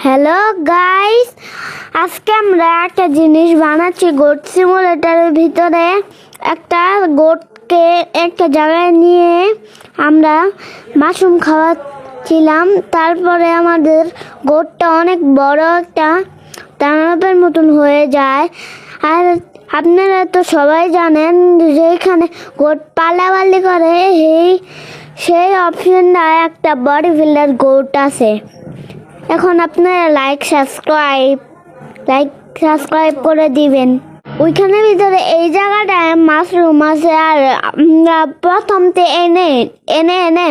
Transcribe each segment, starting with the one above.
Hello guys, আজকে আমরা একটা জিনিস বানাচ্ছি। গোট সিমুলেটরের ভিতরে একটা গোটকে একটা জায়গায় নিয়ে আমরা মাশরুম খাওয়াচ্ছিলাম। তারপরে আমাদের গোটটা অনেক বড় একটা দানবের মতন হয়ে যায়। আর আপনারা তো সবাই জানেন যেখানে গোট পালাপালি করে সেই অপশনটা একটা বডি বিল্ডার গোট আছে। এখন আপনারা লাইক সাবস্ক্রাইব করে দিবেন। ওইখানে ভিতরে এই জায়গাটায় মাশরুম আছে। আর আমরা প্রথমতে এনে এনে এনে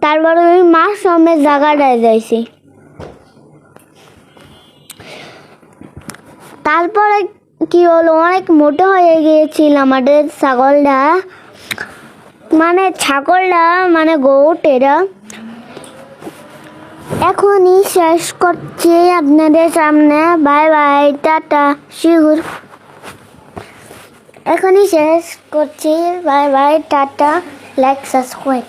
তারপরে ওই মাশরুমের জায়গাটায় যাইছি। তারপরে কি হলো, অনেক মোটা হয়ে গিয়েছিল আমাদের ছাগলটা, মানে গোট। এরা এখনই শেষ করছি আপনাদের সামনে। Bye bye, tata, sure. এখনই শেষ করছি, bye bye, tata, like subscribe.